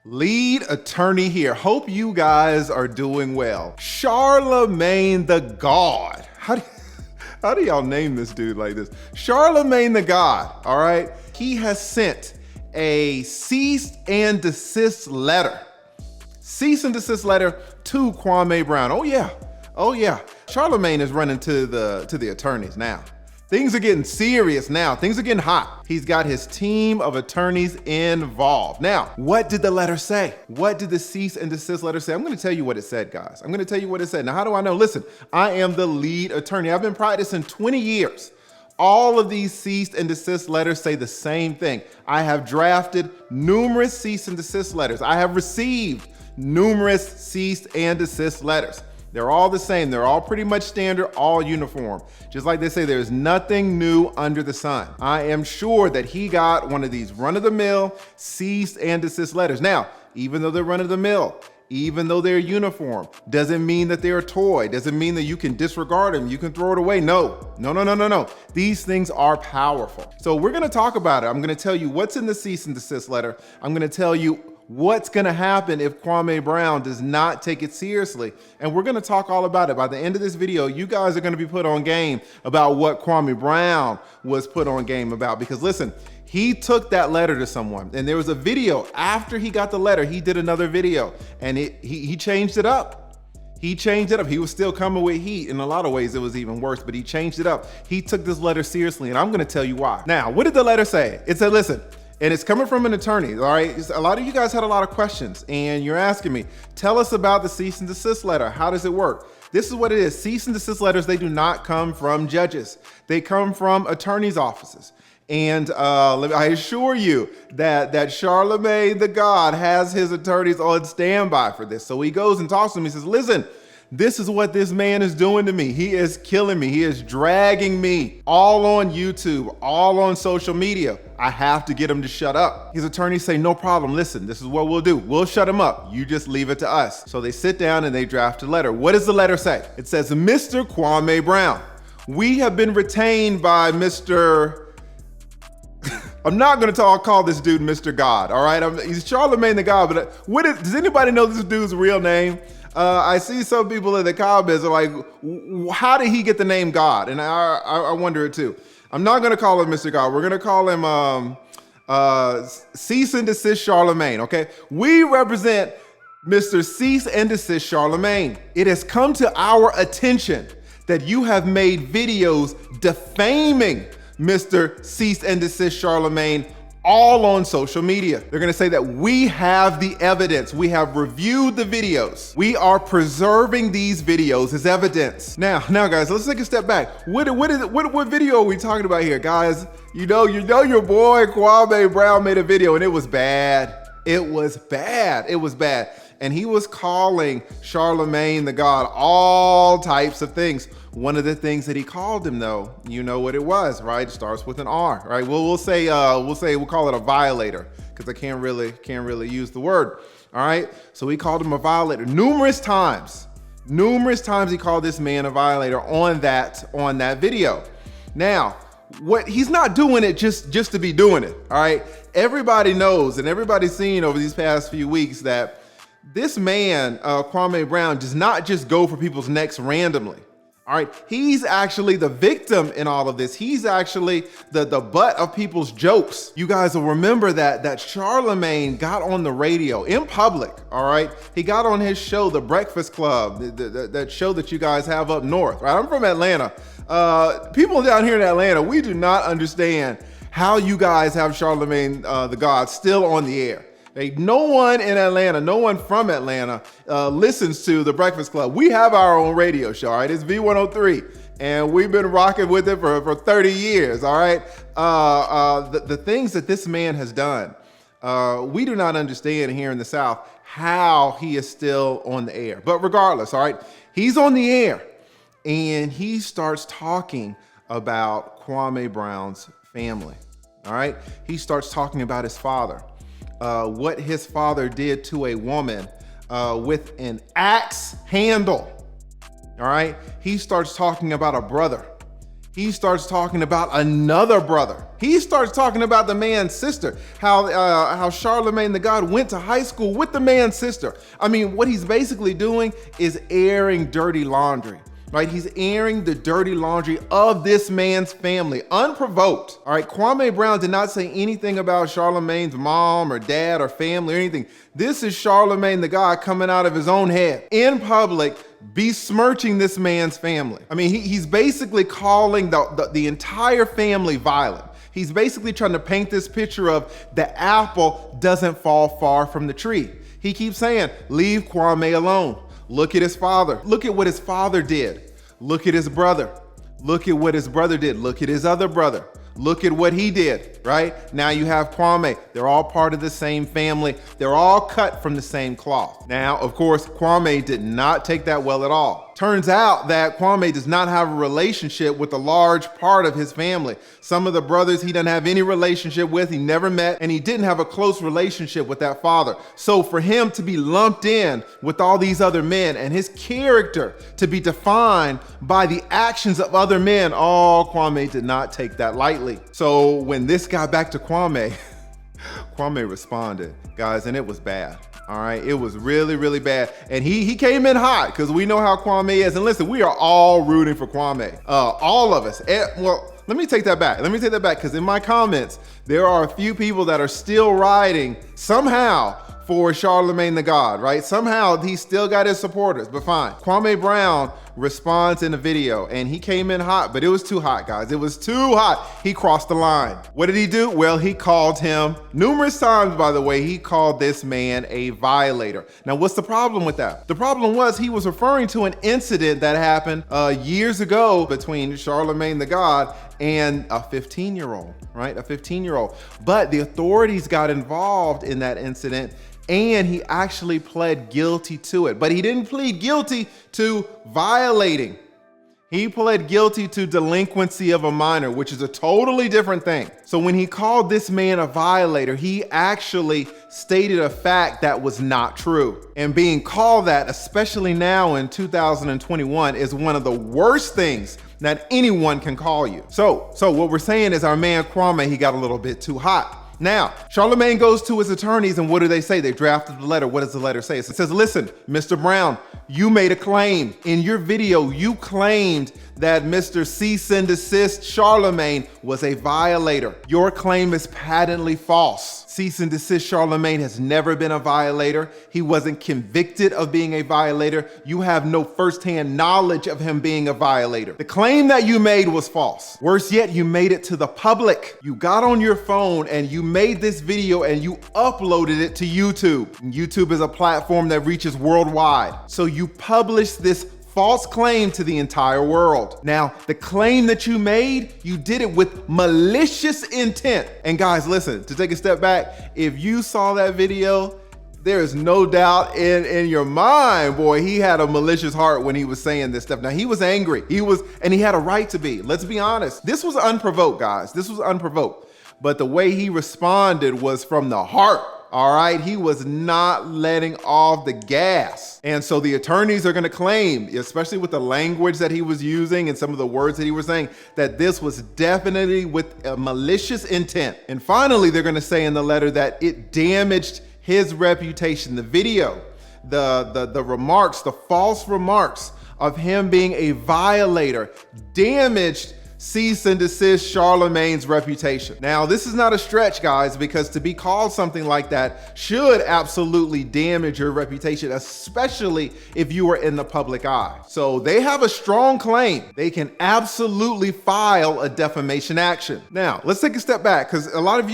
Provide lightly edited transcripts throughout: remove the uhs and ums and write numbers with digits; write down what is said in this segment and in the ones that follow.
Lead attorney here. Hope you guys are doing well. Charlamagne Tha God. How do y'all name this dude like this? Charlamagne Tha God, all right? He has sent a cease and desist letter. Cease and desist letter to Kwame Brown. Oh yeah. Charlamagne is running to the attorneys now. Things are getting serious now. Things are getting hot. He's got his team of attorneys involved. Now, what did the letter say? What did the cease and desist letter say? I'm gonna tell you what it said, guys. I'm gonna tell you what it said. Now, how do I know? Listen, I am the lead attorney. I've been practicing 20 years. All of these cease and desist letters say the same thing. I have drafted numerous cease and desist letters. I have received numerous cease and desist letters. They're all the same. They're all pretty much standard, all uniform. Just like they say, there's nothing new under the sun. I am sure that he got one of these run-of-the-mill cease and desist letters. Now, even though they're run-of-the-mill, even though they're uniform, doesn't mean that they're a toy. Doesn't mean that you can disregard them. You can throw it away. No. These things are powerful. So we're gonna talk about it. I'm gonna tell you what's in the cease and desist letter. I'm gonna tell you what's gonna happen if Kwame Brown does not take it seriously. And we're gonna talk all about it. By the end of this video, you guys are gonna be put on game about what Kwame Brown was put on game about. Because listen, he took that letter to someone, and there was a video after he got the letter. He did another video, and he changed it up. He changed it up. He was still coming with heat. In a lot of ways, it was even worse, but he changed it up. He took this letter seriously, and I'm gonna tell you why. Now, what did the letter say? It said, listen, and it's coming from an attorney, all right? A lot of you guys had a lot of questions, and you're asking me, tell us about the cease and desist letter. How does it work? This is what it is. Cease and desist letters, they do not come from judges. They come from attorneys' offices. And I assure you that Charlamagne Tha God has his attorneys on standby for this. So he goes and talks to them. He says, listen, this is what this man is doing to me. He is killing me. He is dragging me all on YouTube, all on social media. I have to get him to shut up. His attorneys say, no problem. Listen, this is what we'll do. We'll shut him up. You just leave it to us. So they sit down and they draft a letter. What does the letter say? It says, Mr. Kwame Brown, we have been retained by Mr. I'm not gonna call this dude Mr. God, all right? He's Charlamagne Tha God, but does anybody know this dude's real name? I see some people in the comments are like, how did he get the name God? And I wonder it too. I'm not gonna call him Mr. God. We're gonna call him Cease and Desist Charlamagne, okay? We represent Mr. Cease and Desist Charlamagne. It has come to our attention that you have made videos defaming Mr. Cease and Desist Charlamagne all on social media. They're gonna say that we have the evidence. We have reviewed the videos. We are preserving these videos as evidence. Now guys, let's take a step back. What video are we talking about here? Guys, you know your boy Kwame Brown made a video and it was bad. It was bad. And he was calling Charlamagne Tha God all types of things. One of the things that he called him, though, you know what it was, right? It starts with an R, right? We'll call it a violator because I can't really use the word. All right. So he called him a violator numerous times. Numerous times he called this man a violator on that video. Now, he's not doing it just to be doing it. All right. Everybody knows and everybody's seen over these past few weeks that this man, Kwame Brown, does not just go for people's necks randomly. All right, he's actually the victim in all of this. He's actually the butt of people's jokes. You guys will remember that Charlamagne got on the radio in public, all right? He got on his show, The Breakfast Club, that show that you guys have up north, right? I'm from Atlanta. People down here in Atlanta, we do not understand how you guys have Charlamagne Tha God still on the air. Hey, no one in Atlanta, no one from Atlanta listens to The Breakfast Club. We have our own radio show, all right? It's V103, and we've been rocking with it for 30 years, all right? The things that this man has done, we do not understand here in the South how he is still on the air. But regardless, all right, he's on the air, and he starts talking about Kwame Brown's family, all right? He starts talking about his father. What his father did to a woman with an axe handle. All right. He starts talking about a brother. He starts talking about another brother. He starts talking about the man's sister, how Charlamagne Tha God went to high school with the man's sister. I mean, what he's basically doing is airing dirty laundry. Right? He's airing the dirty laundry of this man's family, unprovoked. All right, Kwame Brown did not say anything about Charlamagne's mom or dad or family or anything. This is Charlamagne Tha God coming out of his own head in public, besmirching this man's family. I mean, he's basically calling the entire family violent. He's basically trying to paint this picture of the apple doesn't fall far from the tree. He keeps saying, leave Kwame alone. Look at his father. Look at what his father did. Look at his brother. Look at what his brother did. Look at his other brother. Look at what he did, right? Now you have Kwame. They're all part of the same family. They're all cut from the same cloth. Now, of course, Kwame did not take that well at all. Turns out that Kwame does not have a relationship with a large part of his family. Some of the brothers he doesn't have any relationship with, he never met, and he didn't have a close relationship with that father. So for him to be lumped in with all these other men and his character to be defined by the actions of other men, Kwame did not take that lightly. So when this got back to Kwame, Kwame responded, guys, and it was bad. All right, it was really, really bad. And he came in hot because we know how Kwame is. And listen, we are all rooting for Kwame, all of us. Well, let me take that back. Because in my comments, there are a few people that are still riding somehow for Charlamagne Tha God, right? Somehow he's still got his supporters, but fine. Kwame Brown responds in a video and he came in hot, but it was too hot, guys. It was too hot. He crossed the line. What did he do? Well, he called him numerous times, by the way, he called this man a violator. Now, what's the problem with that? The problem was he was referring to an incident that happened years ago between Charlamagne Tha God and a 15-year-old, right? A 15-year-old. But the authorities got involved in that incident and he actually pled guilty to it. But he didn't plead guilty to violating. He pled guilty to delinquency of a minor, which is a totally different thing. So when he called this man a violator, he actually stated a fact that was not true. And being called that, especially now in 2021, is one of the worst things that anyone can call you. So what we're saying is our man Kwame, he got a little bit too hot. Now, Charlamagne goes to his attorneys and what do they say? They drafted the letter. What does the letter say? It says, listen, Mr. Brown, you made a claim. In your video, you claimed that Mr. Cease and Desist Charlamagne was a violator. Your claim is patently false. Cease and Desist Charlamagne has never been a violator. He wasn't convicted of being a violator. You have no firsthand knowledge of him being a violator. The claim that you made was false. Worse yet, you made it to the public. You got on your phone and you made this video and you uploaded it to YouTube. And YouTube is a platform that reaches worldwide. So you published this false claim to the entire world. Now, the claim that you made, you did it with malicious intent. And guys, listen, to take a step back, if you saw that video, there is no doubt in your mind, boy, he had a malicious heart when he was saying this stuff. Now, he was angry. And he had a right to be. Let's be honest. This was unprovoked, guys. This was unprovoked. But the way he responded was from the heart. All right, he was not letting off the gas. And so the attorneys are gonna claim, especially with the language that he was using and some of the words that he was saying, that this was definitely with a malicious intent. And finally, they're gonna say in the letter that it damaged his reputation. The video, the remarks, the false remarks of him being a violator damaged Cease and Desist Charlamagne's reputation. Now, this is not a stretch, guys, because to be called something like that should absolutely damage your reputation, especially if you are in the public eye. So they have a strong claim. They can absolutely file a defamation action. Now, let's take a step back because a lot of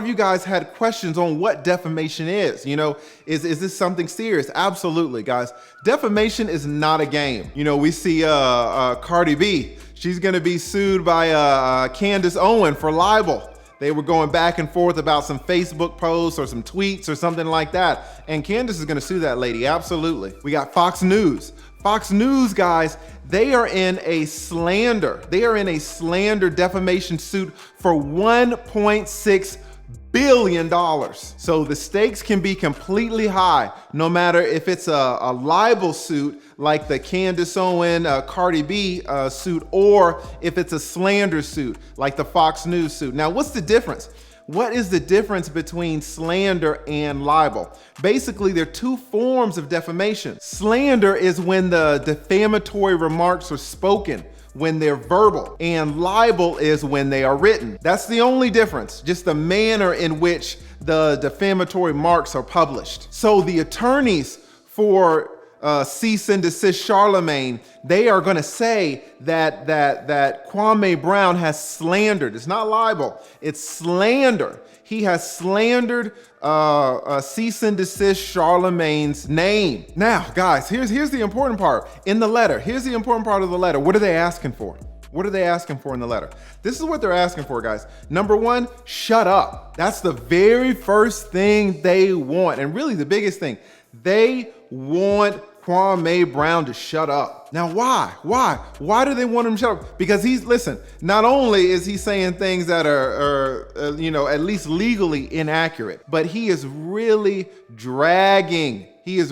you guys had questions on what defamation is. You know, is this something serious? Absolutely, guys. Defamation is not a game. You know, we see Cardi B. She's gonna be sued by Candace Owen for libel. They were going back and forth about some Facebook posts or some tweets or something like that. And Candace is gonna sue that lady, absolutely. We got Fox News. Fox News, guys, they are in a slander. They are in a slander defamation suit for $1.6 billion. So the stakes can be completely high, no matter if it's a libel suit like the Candace Owen, Cardi B suit, or if it's a slander suit like the Fox News suit. Now, what's the difference? What is the difference between slander and libel? Basically, there are two forms of defamation. Slander is when the defamatory remarks are spoken, when they're verbal, and libel is when they are written. That's the only difference, just the manner in which the defamatory marks are published. So the attorneys for Cease and Desist Charlamagne, they are going to say that Kwame Brown has slandered. It's not libel, it's slander. He has slandered Cease and Desist Charlamagne's name. Now, guys, here's the important part. In the letter, here's the important part of the letter. What are they asking for? What are they asking for in the letter? This is what they're asking for, guys. Number one, shut up. That's the very first thing they want. And really the biggest thing, they want Kwame Brown to shut up. Now, why? Why do they want him to shut up? Because listen, not only is he saying things that are at least legally inaccurate, but he is really dragging Cease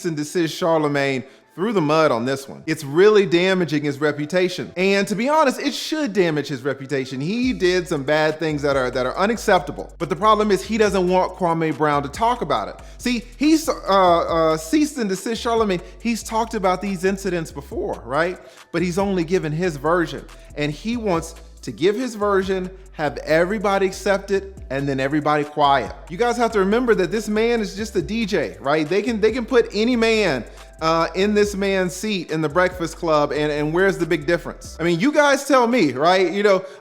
and Desist Charlamagne through the mud on this one. It's really damaging his reputation. And to be honest, it should damage his reputation. He did some bad things that are unacceptable. But the problem is he doesn't want Kwame Brown to talk about it. See, he's Cease and Desist Charlamagne, he's talked about these incidents before, right? But he's only given his version. And he wants to give his version, have everybody accept it, and then everybody quiet. You guys have to remember that this man is just a DJ, right? They can put any man in this man's seat in the Breakfast Club, and where's the big difference? I mean, you guys tell me, right?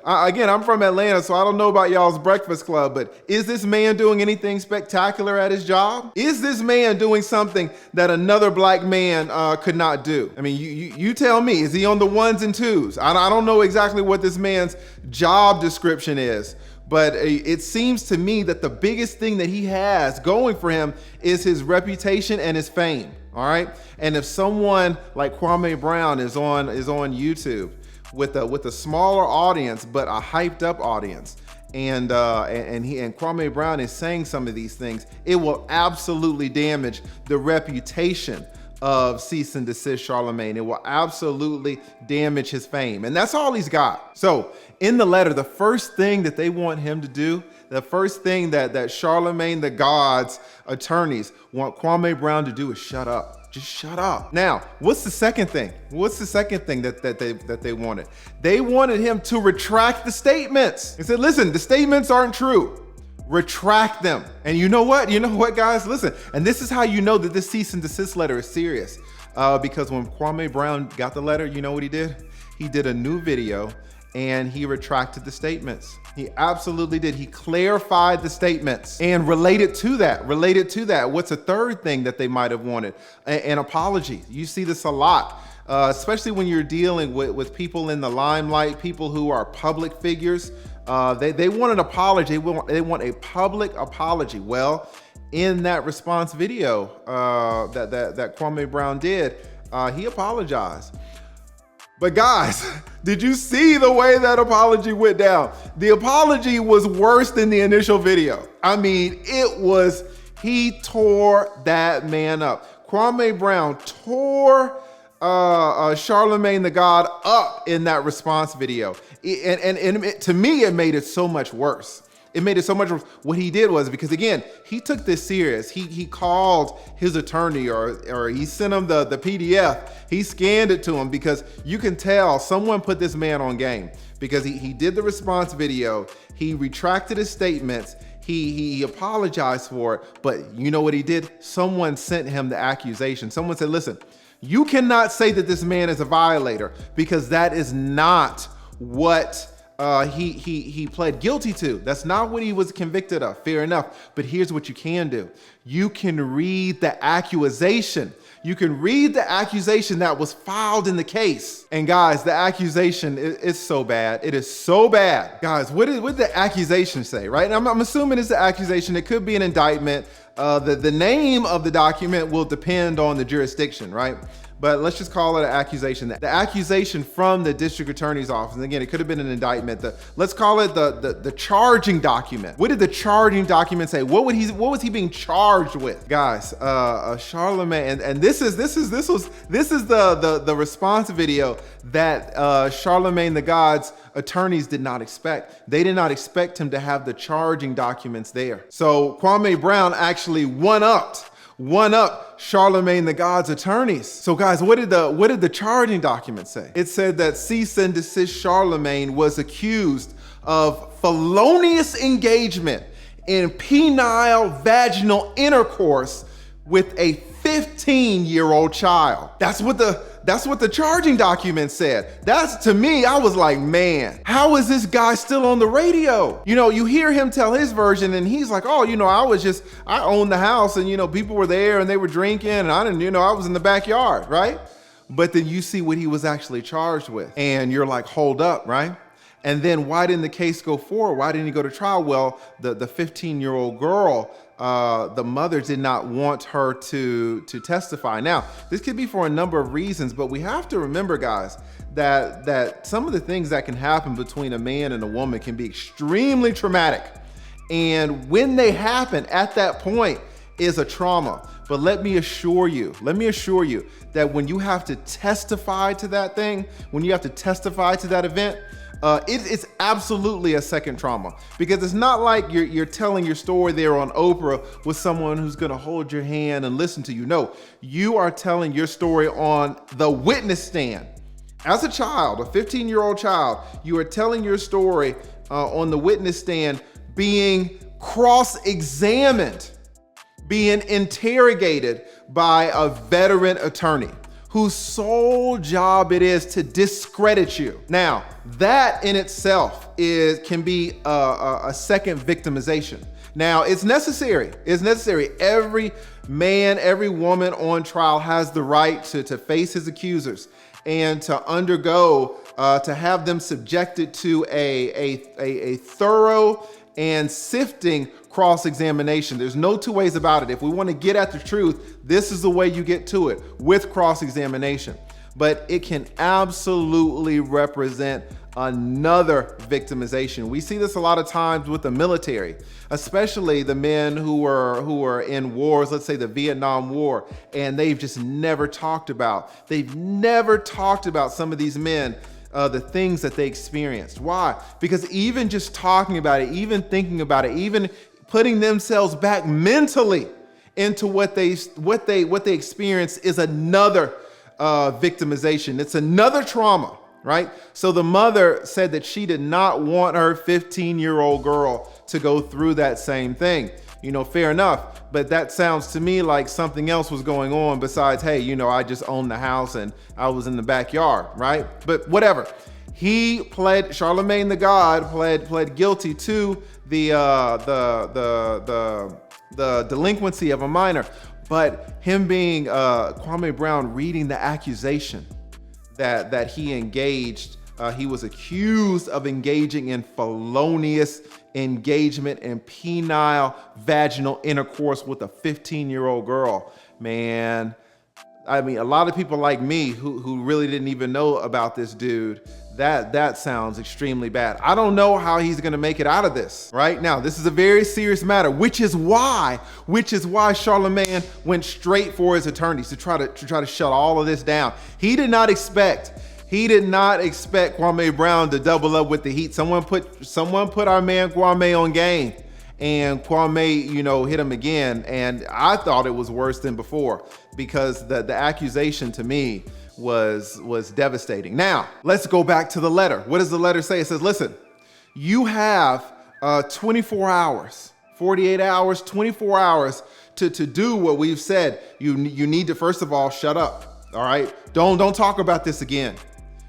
Again, I'm from Atlanta, so I don't know about y'all's Breakfast Club, but is this man doing anything spectacular at his job? Is this man doing something that another black man could not do? I mean, you tell me, is he on the ones and twos? I don't know exactly what this man's job description is, but it seems to me that the biggest thing that he has going for him is his reputation and his fame. All right. And if someone like Kwame Brown is on YouTube with a smaller audience, but a hyped up audience, and Kwame Brown is saying some of these things, it will absolutely damage the reputation of Cease and Desist Charlamagne. It will absolutely damage his fame. And that's all he's got. So in the letter, the first thing that they want him to do, the first thing that Charlamagne Tha God's attorneys want Kwame Brown to do is shut up. Just shut up. Now, what's the second thing? What's the second thing that they wanted? They wanted him to retract the statements. They said, listen, the statements aren't true. Retract them. And you know what? You know what, guys? Listen, and this is how you know that this cease and desist letter is serious. Because when Kwame Brown got the letter, you know what he did? He did a new video and he retracted the statements. He absolutely did. He clarified the statements. And related to that, what's a third thing that they might have wanted? An apology. You see this a lot. Especially when you're dealing with people in the limelight, people who are public figures. They want an apology. They want a public apology. Well, in that response video that Kwame Brown did, he apologized. But guys, did you see the way that apology went down? The apology was worse than the initial video. I mean, he tore that man up. Kwame Brown tore Charlamagne Tha God up in that response video. And to me, it made it so much worse. It made it so much worse. What he did was, because again, he took this serious. He called his attorney or he sent him the PDF. He scanned it to him because you can tell someone put this man on game, because he did the response video. He retracted his statements. He apologized for it. But you know what he did? Someone sent him the accusation. Someone said, listen, you cannot say that this man is a violator, because that is not what he pled guilty to. That's not what he was convicted of. Fair enough. But here's what you can do. You can read the accusation. You can read the accusation that was filed in the case. And guys, the accusation is so bad. It is so bad. Guys, what did the accusation say, right? And I'm assuming it's the accusation. It could be an indictment. The name of the document will depend on the jurisdiction, right? but let's just call it an accusation. The accusation from the district attorney's office, and again, it could have been an indictment. Let's call it the charging document. What did the charging document say? What was he being charged with? Guys, Charlamagne, and this is the response video that Charlamagne Tha God's attorneys did not expect. They did not expect him to have the charging documents there. So Kwame Brown actually one-upped Charlamagne Tha God's attorneys. So guys, what did the charging document say? It said that Cease and Desist Charlamagne was accused of felonious engagement in penile vaginal intercourse with a 15-year-old child. That's what the charging document said. That's, to me, I was like, man, how is this guy still on the radio? You know, you hear him tell his version and he's like, oh, you know, I owned the house and, you know, people were there and they were drinking and I didn't, you know, I was in the backyard, right? But then you see what he was actually charged with and you're like, hold up, right? And then why didn't the case go forward? Why didn't he go to trial? Well, the 15-year-old girl, the mother did not want her to testify. Now, this could be for a number of reasons, but we have to remember, guys, that some of the things that can happen between a man and a woman can be extremely traumatic. And when they happen at that point is a trauma. But let me assure you that when you have to testify to that thing, when you have to testify to that event, it's absolutely a second trauma, because it's not like you're telling your story there on Oprah with someone who's gonna hold your hand and listen to you. No, you are telling your story on the witness stand. As a child, a 15-year-old child, you are telling your story on the witness stand, being cross-examined, being interrogated by a veteran attorney whose sole job it is to discredit you. Now, that in itself can be a second victimization. Now, it's necessary. It's necessary. Every man, every woman on trial has the right to face his accusers and to undergo, to have them subjected to a thorough and sifting cross-examination. There's no two ways about it. If we want to get at the truth, this is the way you get to it, with cross-examination. But it can absolutely represent another victimization. We see this a lot of times with the military, especially the men who are in wars, let's say the Vietnam War, and they've just never talked about some of these men, the things that they experienced. Why? Because even just talking about it, even thinking about it, even putting themselves back mentally into what they experienced is another victimization. It's another trauma, right? So the mother said that she did not want her 15-year-old girl to go through that same thing. You know, fair enough, but that sounds to me like something else was going on besides, hey, you know, I just owned the house and I was in the backyard, right? But whatever. Charlamagne Tha God pled guilty to the delinquency of a minor, but him being Kwame Brown reading the accusation that he engaged, he was accused of engaging in felonious engagement in penile vaginal intercourse with a 15-year-old girl. Man, I mean, a lot of people like me who really didn't even know about this dude, that sounds extremely bad. I don't know how he's gonna make it out of this. Right now, this is a very serious matter, which is why Charlamagne went straight for his attorneys to try to shut all of this down. He did not expect Kwame Brown to double up with the heat. Someone put our man Kwame on game, and Kwame, you know, hit him again. And I thought it was worse than before, because the accusation to me was devastating. Now, let's go back to the letter. What does the letter say? It says, listen, you have 24 hours, 48 hours, 24 hours to do what we've said. You need to, first of all, shut up. All right. Don't talk about this again.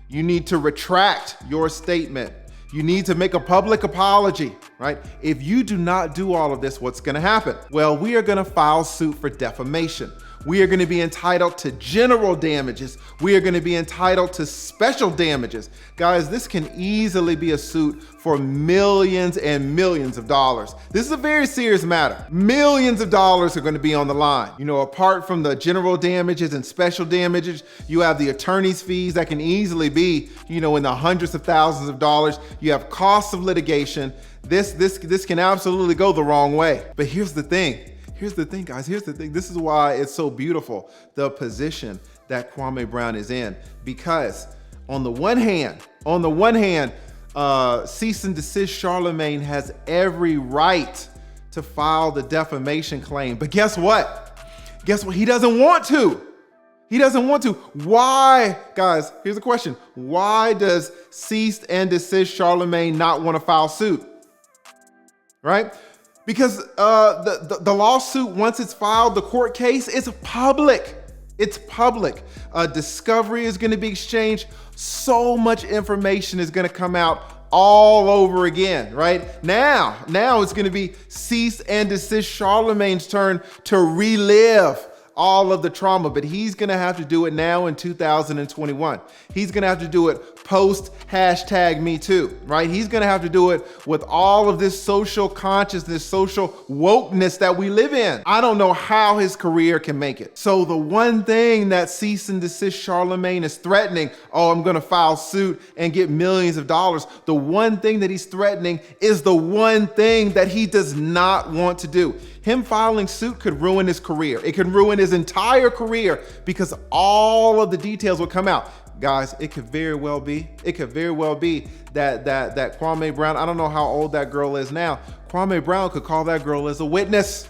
You need to retract your statement. You need to make a public apology. right? If you do not do all of this, what's gonna happen? Well, we are gonna file suit for defamation. We are gonna be entitled to general damages. We are gonna be entitled to special damages. Guys, this can easily be a suit for millions and millions of dollars. This is a very serious matter. Millions of dollars are gonna be on the line. You know, apart from the general damages and special damages, you have the attorney's fees that can easily be, you know, in the hundreds of thousands of dollars. You have costs of litigation. This can absolutely go the wrong way. But here's the thing. Here's the thing, guys. Here's the thing. This is why it's so beautiful, the position that Kwame Brown is in. Because on the one hand, Cease and Desist Charlamagne has every right to file the defamation claim. But guess what? Guess what? He doesn't want to. He doesn't want to. Why? Guys, here's the question. Why does Cease and Desist Charlamagne not want to file suit? Right? Because the lawsuit, once it's filed, the court case, it's public. It's public. Discovery is going to be exchanged. So much information is going to come out all over again, right? Now it's going to be Cease and Desist Charlamagne's turn to relive all of the trauma, but he's gonna have to do it now in 2021. He's gonna have to do it post #MeToo, right? He's gonna have to do it with all of this social consciousness, social wokeness that we live in. I don't know how his career can make it. So the one thing that Cease and Desist Charlamagne is threatening, oh, I'm gonna file suit and get millions of dollars. The one thing that he's threatening is the one thing that he does not want to do. Him filing suit could ruin his career. It could ruin his entire career because all of the details will come out. Guys, it could very well be that Kwame Brown, I don't know how old that girl is now. Kwame Brown could call that girl as a witness.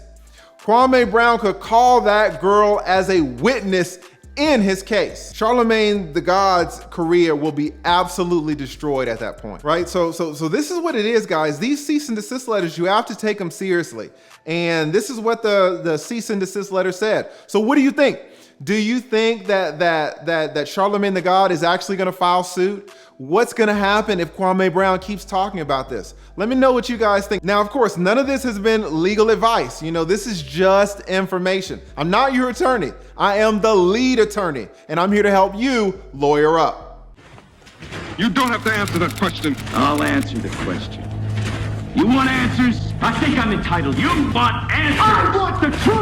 Kwame Brown could call that girl as a witness in his case. Charlamagne Tha God's career will be absolutely destroyed at that point, right? So this is what it is, guys. These cease and desist letters, you have to take them seriously. And this is what the cease and desist letter said. So what do you think? Do you think that Charlamagne Tha God is actually gonna file suit? What's gonna happen if Kwame Brown keeps talking about this? Let me know what you guys think. Now, of course, none of this has been legal advice. You know, this is just information. I'm not your attorney. I am the lead attorney, and I'm here to help you lawyer up. You don't have to answer that question. I'll answer the question. You want answers? I think I'm entitled. You want answers? I want the truth!